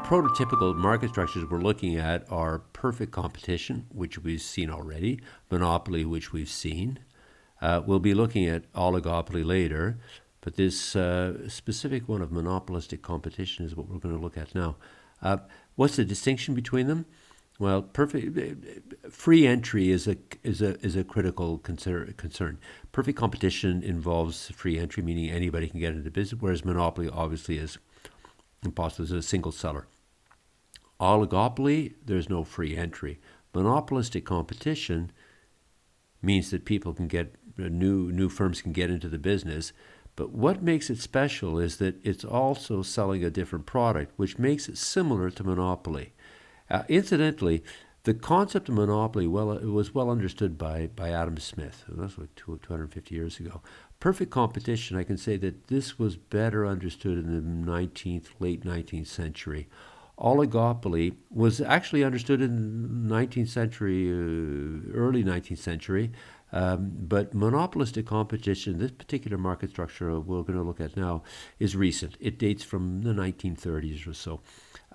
prototypical market structures we're looking at are perfect competition, which we've seen already, monopoly, which we've seen. We'll be looking at oligopoly later, but this specific one of monopolistic competition is what we're going to look at now. What's the distinction between them? Well, free entry is a critical concern. Perfect competition involves free entry, meaning anybody can get into business, whereas monopoly obviously is impossible. There's a single seller. Oligopoly, there's no free entry. Monopolistic competition means that people can get new firms can get into the business. But what makes it special is that it's also selling a different product, which makes it similar to monopoly. Incidentally, the concept of monopoly, it was well understood by Adam Smith. That's what 250 years ago. Perfect competition, I can say that this was better understood in the late 19th century. Oligopoly was actually understood in the 19th century, early 19th century, but monopolistic competition, this particular market structure we're going to look at now, is recent. It dates from the 1930s or so.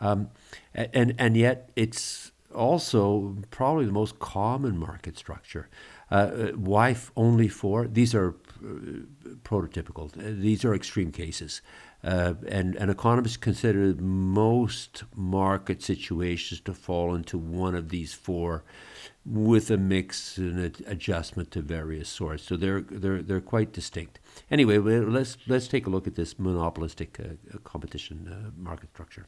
And yet it's also probably the most common market structure. Why only four? These are prototypical. These are extreme cases. And economists consider most market situations to fall into one of these four, with a mix and an adjustment to various sorts. So they're quite distinct. Anyway, let's take a look at this monopolistic competition market structure.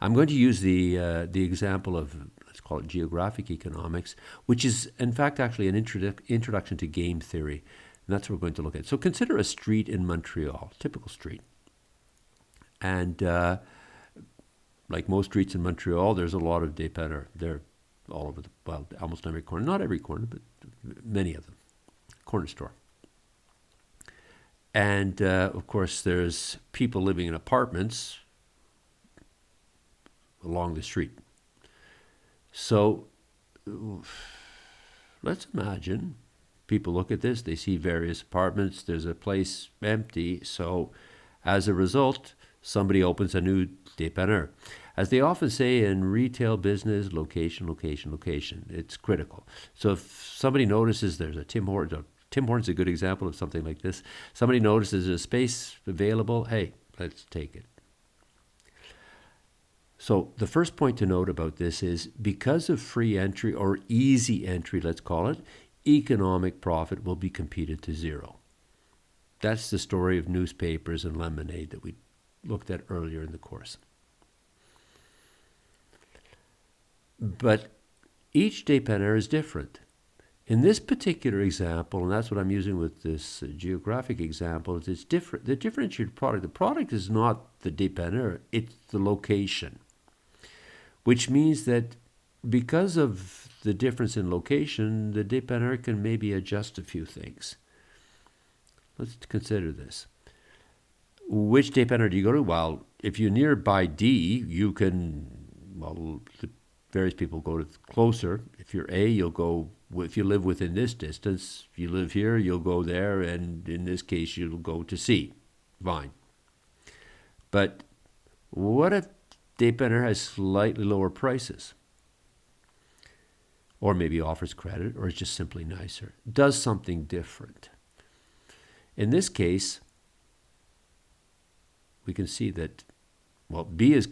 I'm going to use the example of, let's call it geographic economics, which is in fact actually an introduction to game theory. And that's what we're going to look at. So consider a street in Montreal, typical street. And like most streets in Montreal, there's a lot of dépanneurs. They're all over almost every corner. Not every corner, but many of them. Corner store. And of course, there's people living in apartments along the street. So let's imagine people look at this, they see various apartments, there's a place empty, so as a result, somebody opens a new dépanneur. As they often say in retail business, location, location, location. It's critical. So if somebody notices there's a Tim Hortons a good example of something like this. Somebody notices there's a space available, hey, let's take it. So the first point to note about this is because of free entry or easy entry, let's call it, economic profit will be competed to zero. That's the story of newspapers and lemonade that we looked at earlier in the course. But each dépanneur is different. In this particular example, and that's what I'm using with this geographic example, it's different. The differentiated product, the product is not the dépanneur, it's the location. Which means that because of the difference in location, the dépanneur can maybe adjust a few things. Let's consider this. Which dépanneur do you go to? Well, if you're nearby D, you can, the various people go to closer. If you're A, you'll go, if you live within this distance, if you live here, you'll go there, and in this case, you'll go to C. Fine. But what if dépanneur has slightly lower prices? Or maybe offers credit, or is just simply nicer. Does something different. In this case, we can see that, B is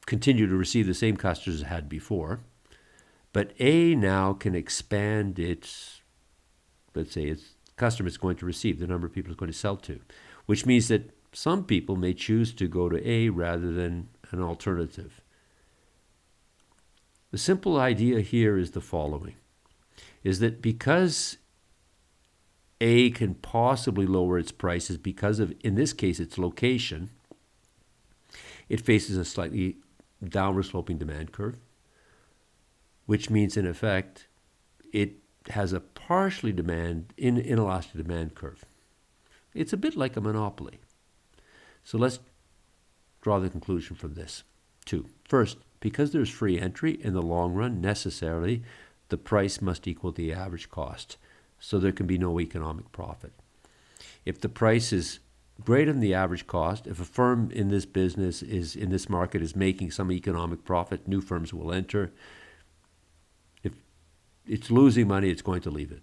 continue to receive the same customers it had before, but A now can expand its, let's say, its customers going to receive, the number of people it's going to sell to, which means that some people may choose to go to A rather than an alternative. The simple idea here is the following, is that because A can possibly lower its prices because of, in this case, its location, it faces a slightly downward sloping demand curve, which means in effect, it has a partially inelastic demand curve. It's a bit like a monopoly. So let's draw the conclusion from this. First, because there's free entry, in the long run, necessarily, the price must equal the average cost. So there can be no economic profit. If the price is greater than the average cost. If a firm in this business in this market is making some economic profit, new firms will enter. If it's losing money, it's going to leave it.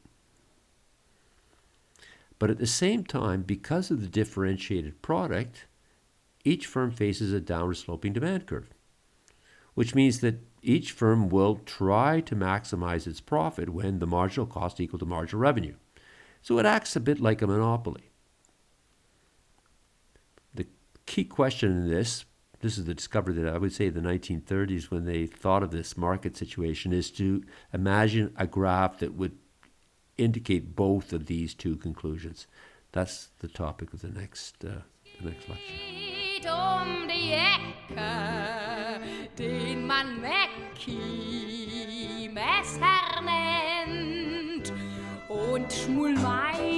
But at the same time, because of the differentiated product, each firm faces a downward sloping demand curve, which means that each firm will try to maximize its profit when the marginal cost equal to marginal revenue. So it acts a bit like a monopoly. The key question in this is the discovery that I would say the 1930s when they thought of this market situation, is to imagine a graph that would indicate both of these two conclusions. That's the topic of the next lecture. Die Ecke, den man Mackie Messer nennt, und Schmulmeier